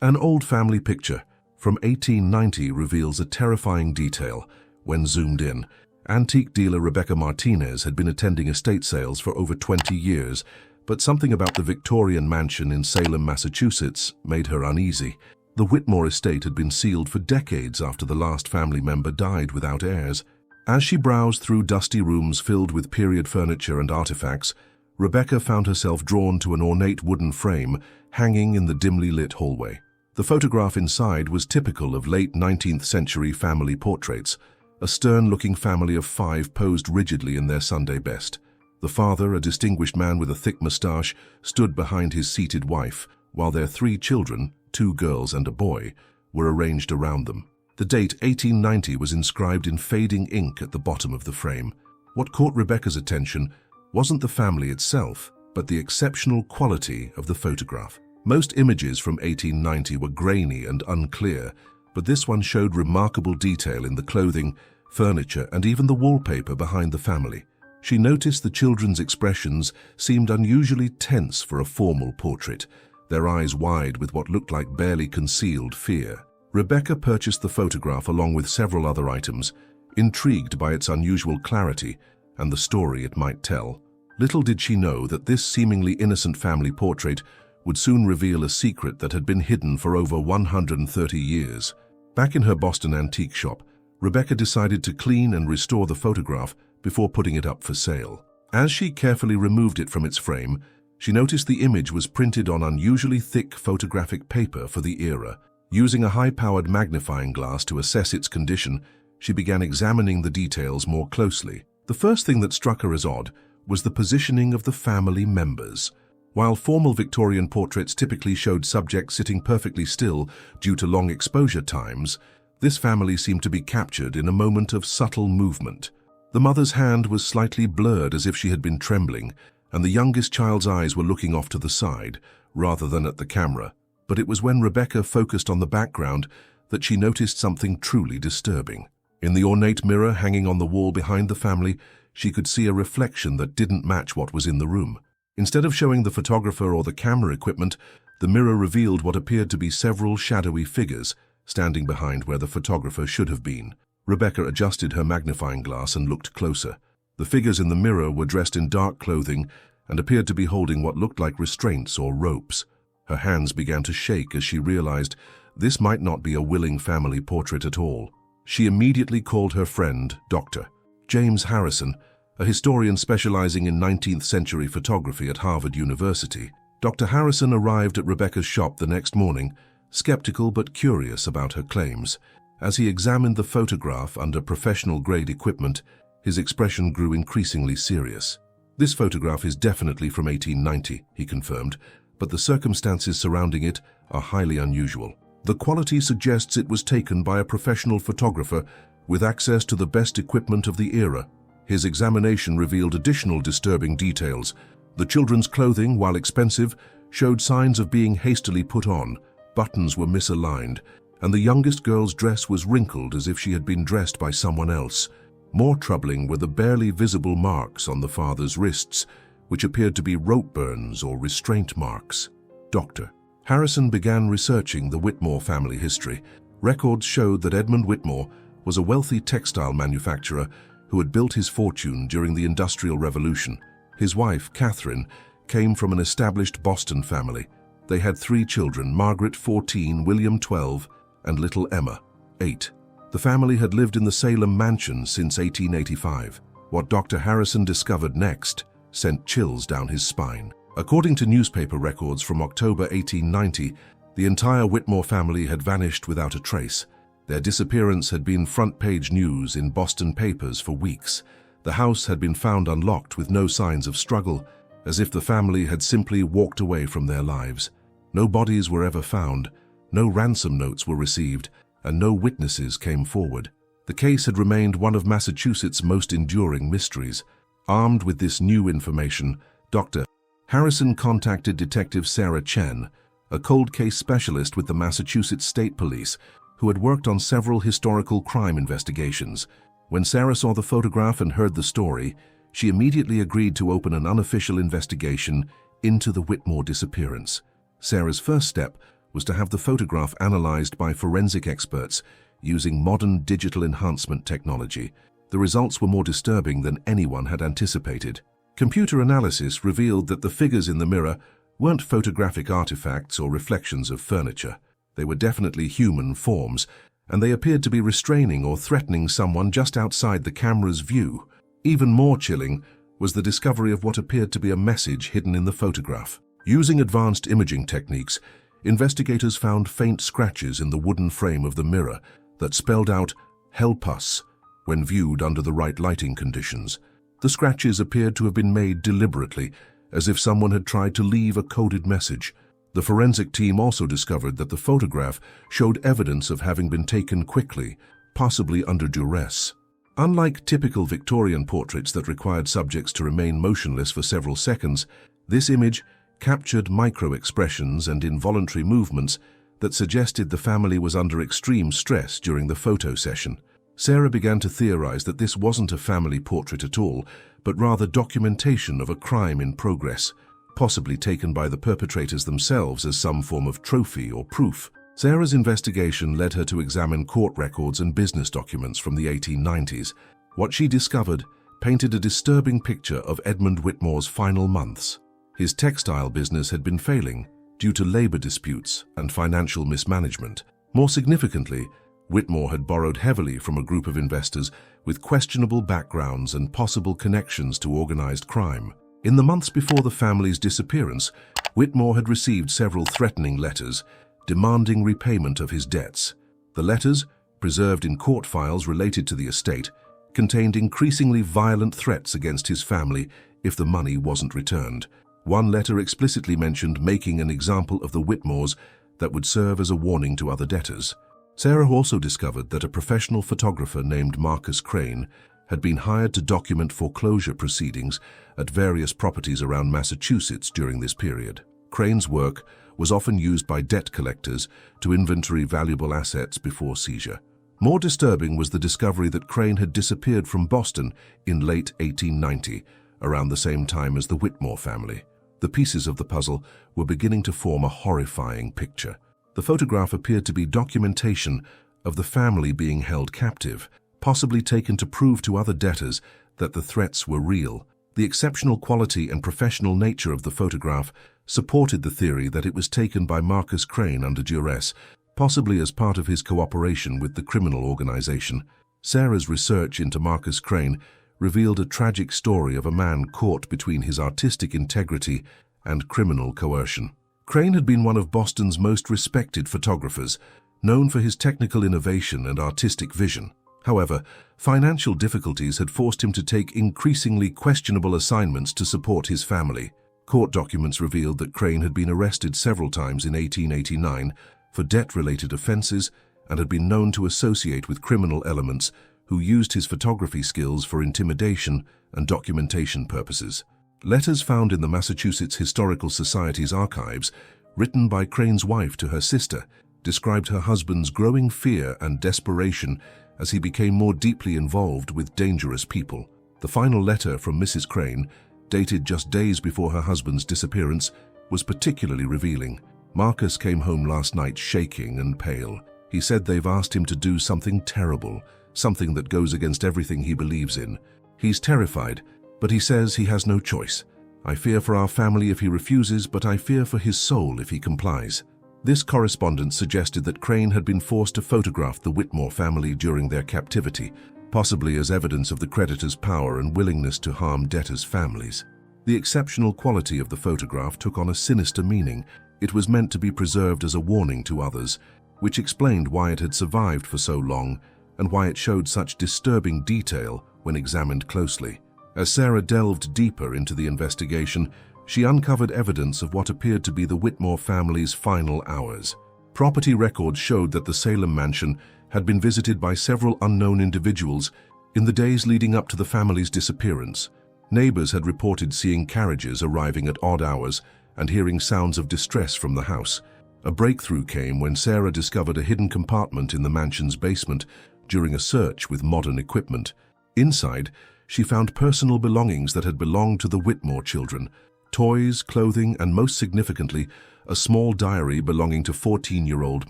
An old family picture from 1890 reveals a terrifying detail. When zoomed in, antique dealer Rebecca Martinez had been attending estate sales for over 20 years, but something about the Victorian mansion in Salem, Massachusetts made her uneasy. The Whitmore estate had been sealed for decades after the last family member died without heirs. As she browsed through dusty rooms filled with period furniture and artifacts, Rebecca found herself drawn to an ornate wooden frame hanging in the dimly lit hallway. The photograph inside was typical of late 19th century family portraits. A stern-looking family of 5 posed rigidly in their Sunday best. The father, a distinguished man with a thick moustache, stood behind his seated wife, while their 3 children, 2 girls and a boy, were arranged around them. The date 1890 was inscribed in fading ink at the bottom of the frame. What caught Rebecca's attention wasn't the family itself, but the exceptional quality of the photograph. Most images from 1890 were grainy and unclear, but this one showed remarkable detail in the clothing, furniture, and even the wallpaper behind the family. She noticed the children's expressions seemed unusually tense for a formal portrait, their eyes wide with what looked like barely concealed fear. Rebecca purchased the photograph along with several other items, intrigued by its unusual clarity and the story it might tell. Little did she know that this seemingly innocent family portrait would soon reveal a secret that had been hidden for over 130 years. Back in her Boston antique shop, Rebecca decided to clean and restore the photograph before putting it up for sale. As she carefully removed it from its frame, she noticed the image was printed on unusually thick photographic paper for the era. Using a high-powered magnifying glass to assess its condition, she began examining the details more closely. The first thing that struck her as odd was the positioning of the family members. While formal Victorian portraits typically showed subjects sitting perfectly still due to long exposure times, this family seemed to be captured in a moment of subtle movement. The mother's hand was slightly blurred as if she had been trembling, and the youngest child's eyes were looking off to the side, rather than at the camera. But it was when Rebecca focused on the background that she noticed something truly disturbing. In the ornate mirror hanging on the wall behind the family, she could see a reflection that didn't match what was in the room. Instead of showing the photographer or the camera equipment, the mirror revealed what appeared to be several shadowy figures standing behind where the photographer should have been. Rebecca adjusted her magnifying glass and looked closer. The figures in the mirror were dressed in dark clothing and appeared to be holding what looked like restraints or ropes. Her hands began to shake as she realized this might not be a willing family portrait at all. She immediately called her friend, Dr. James Harrison, a historian specializing in 19th century photography at Harvard University. Dr. Harrison arrived at Rebecca's shop the next morning, skeptical but curious about her claims. As he examined the photograph under professional-grade equipment, his expression grew increasingly serious. "This photograph is definitely from 1890, he confirmed, but the circumstances surrounding it are highly unusual. The quality suggests it was taken by a professional photographer with access to the best equipment of the era." His examination revealed additional disturbing details. The children's clothing, while expensive, showed signs of being hastily put on. Buttons were misaligned, and the youngest girl's dress was wrinkled as if she had been dressed by someone else. More troubling were the barely visible marks on the father's wrists, which appeared to be rope burns or restraint marks. Dr. Harrison began researching the Whitmore family history. Records showed that Edmund Whitmore was a wealthy textile manufacturer who had built his fortune during the Industrial Revolution. His wife, Catherine, came from an established Boston family. They had 3 children, Margaret, 14, William, 12, and little Emma, 8. The family had lived in the Salem mansion since 1885. What Dr. Harrison discovered next sent chills down his spine. According to newspaper records from October 1890, the entire Whitmore family had vanished without a trace. Their disappearance had been front-page news in Boston papers for weeks. The house had been found unlocked with no signs of struggle, as if the family had simply walked away from their lives. No bodies were ever found, no ransom notes were received, and no witnesses came forward. The case had remained one of Massachusetts' most enduring mysteries. Armed with this new information, Dr. Harrison contacted Detective Sarah Chen, a cold case specialist with the Massachusetts State Police, who had worked on several historical crime investigations. When Sarah saw the photograph and heard the story, she immediately agreed to open an unofficial investigation into the Whitmore disappearance. Sarah's first step was to have the photograph analyzed by forensic experts using modern digital enhancement technology. The results were more disturbing than anyone had anticipated. Computer analysis revealed that the figures in the mirror weren't photographic artifacts or reflections of furniture. They were definitely human forms, and they appeared to be restraining or threatening someone just outside the camera's view. Even more chilling was the discovery of what appeared to be a message hidden in the photograph. Using advanced imaging techniques, investigators found faint scratches in the wooden frame of the mirror that spelled out "Help us" when viewed under the right lighting conditions. The scratches appeared to have been made deliberately, as if someone had tried to leave a coded message. The forensic team also discovered that the photograph showed evidence of having been taken quickly, possibly under duress. Unlike typical Victorian portraits that required subjects to remain motionless for several seconds, this image captured micro-expressions and involuntary movements that suggested the family was under extreme stress during the photo session. Sarah began to theorize that this wasn't a family portrait at all, but rather documentation of a crime in progress, possibly taken by the perpetrators themselves as some form of trophy or proof. Sarah's investigation led her to examine court records and business documents from the 1890s. What she discovered painted a disturbing picture of Edmund Whitmore's final months. His textile business had been failing due to labor disputes and financial mismanagement. More significantly, Whitmore had borrowed heavily from a group of investors with questionable backgrounds and possible connections to organized crime. In the months before the family's disappearance, Whitmore had received several threatening letters demanding repayment of his debts. The letters, preserved in court files related to the estate, contained increasingly violent threats against his family if the money wasn't returned. One letter explicitly mentioned making an example of the Whitmores that would serve as a warning to other debtors. Sarah also discovered that a professional photographer named Marcus Crane had been hired to document foreclosure proceedings at various properties around Massachusetts during this period. Crane's work was often used by debt collectors to inventory valuable assets before seizure. More disturbing was the discovery that Crane had disappeared from Boston in late 1890, around the same time as the Whitmore family. The pieces of the puzzle were beginning to form a horrifying picture. The photograph appeared to be documentation of the family being held captive, possibly taken to prove to other debtors that the threats were real. The exceptional quality and professional nature of the photograph supported the theory that it was taken by Marcus Crane under duress, possibly as part of his cooperation with the criminal organization. Sarah's research into Marcus Crane revealed a tragic story of a man caught between his artistic integrity and criminal coercion. Crane had been one of Boston's most respected photographers, known for his technical innovation and artistic vision. However, financial difficulties had forced him to take increasingly questionable assignments to support his family. Court documents revealed that Crane had been arrested several times in 1889 for debt-related offenses and had been known to associate with criminal elements who used his photography skills for intimidation and documentation purposes. Letters found in the Massachusetts Historical Society's archives, written by Crane's wife to her sister, described her husband's growing fear and desperation as he became more deeply involved with dangerous people. The final letter from Mrs. Crane, dated just days before her husband's disappearance, was particularly revealing. Marcus came home last night shaking and pale. He said they've asked him to do something terrible, something that goes against everything he believes in. He's terrified, but he says he has no choice. I fear for our family if he refuses, but I fear for his soul if he complies. This correspondence suggested that Crane had been forced to photograph the Whitmore family during their captivity, possibly as evidence of the creditor's power and willingness to harm debtors' families. The exceptional quality of the photograph took on a sinister meaning. It was meant to be preserved as a warning to others, which explained why it had survived for so long and why it showed such disturbing detail when examined closely. As Sarah delved deeper into the investigation, she uncovered evidence of what appeared to be the Whitmore family's final hours. Property records showed that the Salem mansion had been visited by several unknown individuals in the days leading up to the family's disappearance. Neighbors had reported seeing carriages arriving at odd hours and hearing sounds of distress from the house. A breakthrough came when Sarah discovered a hidden compartment in the mansion's basement during a search with modern equipment. Inside, she found personal belongings that had belonged to the Whitmore children: toys, clothing, and most significantly, a small diary belonging to 14-year-old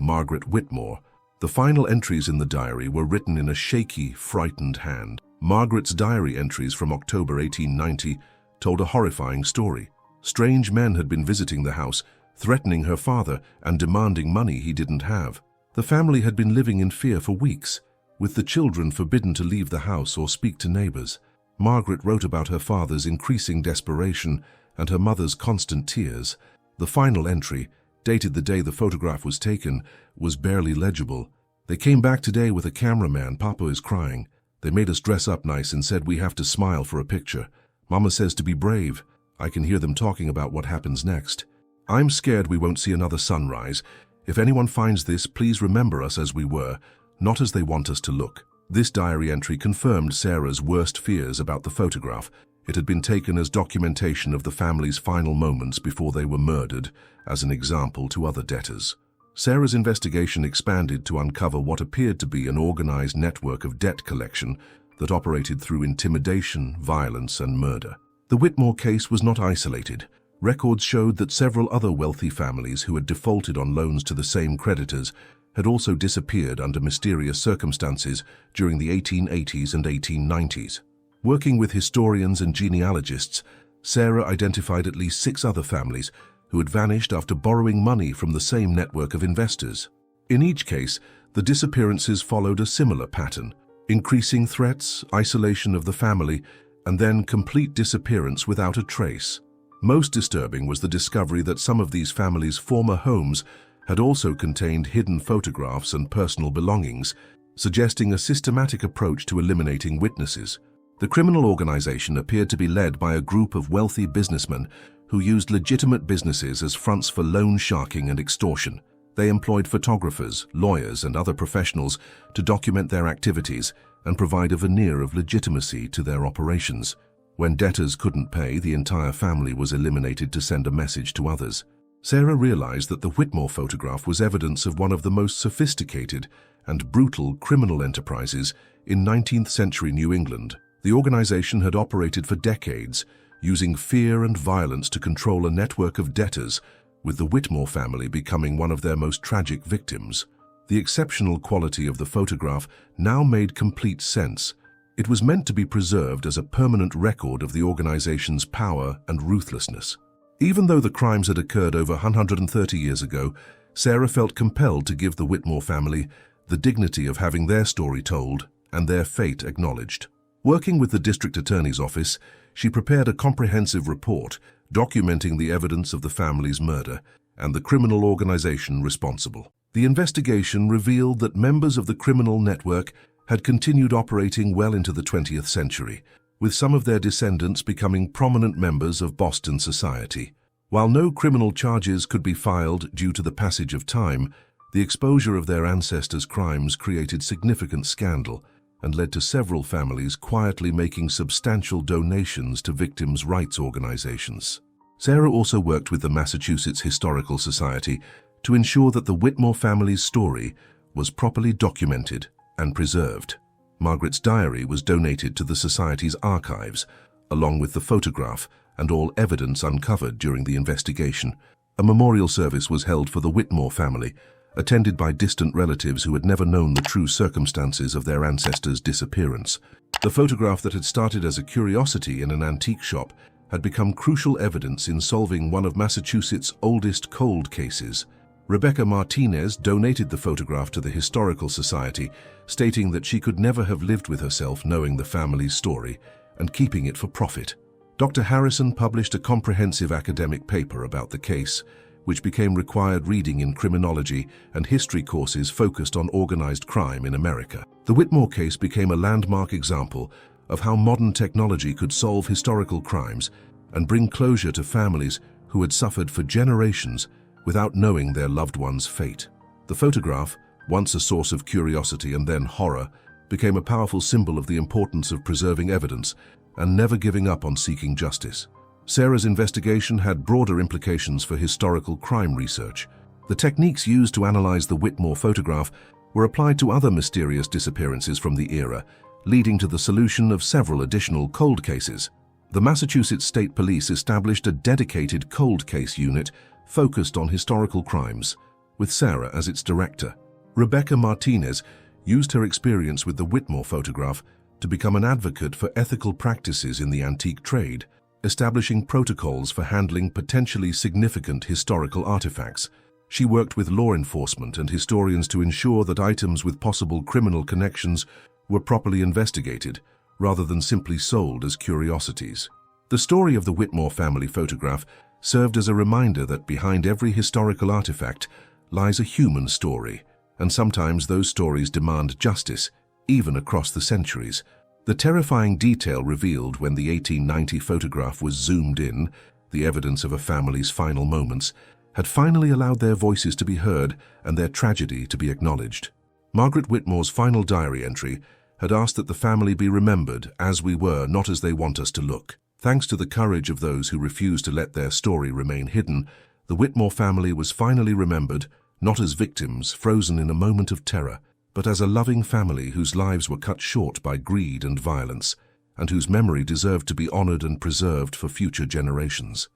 Margaret Whitmore. The final entries in the diary were written in a shaky, frightened hand. Margaret's diary entries from October 1890 told a horrifying story. Strange men had been visiting the house, threatening her father and demanding money he didn't have. The family had been living in fear for weeks, with the children forbidden to leave the house or speak to neighbors. Margaret wrote about her father's increasing desperation and her mother's constant tears. The final entry, dated the day the photograph was taken, was barely legible. "They came back today with a cameraman. Papa is crying. They made us dress up nice and said we have to smile for a picture. Mama says to be brave." I can hear them talking about what happens next. "I'm scared we won't see another sunrise. If anyone finds this, please remember us as we were, not as they want us to look." This diary entry confirmed Sarah's worst fears about the photograph. It had been taken as documentation of the family's final moments before they were murdered, as an example to other debtors. Sarah's investigation expanded to uncover what appeared to be an organized network of debt collection that operated through intimidation, violence, and murder. The Whitmore case was not isolated. Records showed that several other wealthy families who had defaulted on loans to the same creditors had also disappeared under mysterious circumstances during the 1880s and 1890s. Working with historians and genealogists, Sarah identified at least 6 other families who had vanished after borrowing money from the same network of investors. In each case, the disappearances followed a similar pattern: increasing threats, isolation of the family, and then complete disappearance without a trace. Most disturbing was the discovery that some of these families' former homes had also contained hidden photographs and personal belongings, suggesting a systematic approach to eliminating witnesses. The criminal organization appeared to be led by a group of wealthy businessmen who used legitimate businesses as fronts for loan sharking and extortion. They employed photographers, lawyers, and other professionals to document their activities and provide a veneer of legitimacy to their operations. When debtors couldn't pay, the entire family was eliminated to send a message to others. Sarah realized that the Whitmore photograph was evidence of one of the most sophisticated and brutal criminal enterprises in 19th century New England. The organization had operated for decades, using fear and violence to control a network of debtors, with the Whitmore family becoming one of their most tragic victims. The exceptional quality of the photograph now made complete sense. It was meant to be preserved as a permanent record of the organization's power and ruthlessness. Even though the crimes had occurred over 130 years ago, Sarah felt compelled to give the Whitmore family the dignity of having their story told and their fate acknowledged. Working with the district attorney's office, she prepared a comprehensive report documenting the evidence of the family's murder and the criminal organization responsible. The investigation revealed that members of the criminal network had continued operating well into the 20th century, with some of their descendants becoming prominent members of Boston society. While no criminal charges could be filed due to the passage of time, the exposure of their ancestors' crimes created significant scandal and led to several families quietly making substantial donations to victims' rights organizations. Sarah also worked with the Massachusetts Historical Society to ensure that the Whitmore family's story was properly documented and preserved. Margaret's diary was donated to the Society's archives, along with the photograph and all evidence uncovered during the investigation. A memorial service was held for the Whitmore family, attended by distant relatives who had never known the true circumstances of their ancestors' disappearance. The photograph that had started as a curiosity in an antique shop had become crucial evidence in solving one of Massachusetts' oldest cold cases. Rebecca Martinez donated the photograph to the Historical Society, stating that she could never have lived with herself knowing the family's story and keeping it for profit. Dr. Harrison published a comprehensive academic paper about the case, which became required reading in criminology and history courses focused on organized crime in America. The Whitmore case became a landmark example of how modern technology could solve historical crimes and bring closure to families who had suffered for generations without knowing their loved one's fate. The photograph, once a source of curiosity and then horror, became a powerful symbol of the importance of preserving evidence and never giving up on seeking justice. Sarah's investigation had broader implications for historical crime research. The techniques used to analyze the Whitmore photograph were applied to other mysterious disappearances from the era, leading to the solution of several additional cold cases. The Massachusetts State Police established a dedicated cold case unit focused on historical crimes, with Sarah as its director. Rebecca Martinez used her experience with the Whitmore photograph to become an advocate for ethical practices in the antique trade, establishing protocols for handling potentially significant historical artifacts. She worked with law enforcement and historians to ensure that items with possible criminal connections were properly investigated, rather than simply sold as curiosities. The story of the Whitmore family photograph served as a reminder that behind every historical artifact lies a human story, and sometimes those stories demand justice, even across the centuries. The terrifying detail revealed when the 1890 photograph was zoomed in, the evidence of a family's final moments, had finally allowed their voices to be heard and their tragedy to be acknowledged. Margaret Whitmore's final diary entry had asked that the family be remembered as we were, not as they want us to look. Thanks to the courage of those who refused to let their story remain hidden, the Whitmore family was finally remembered, not as victims frozen in a moment of terror, but as a loving family whose lives were cut short by greed and violence, and whose memory deserved to be honored and preserved for future generations.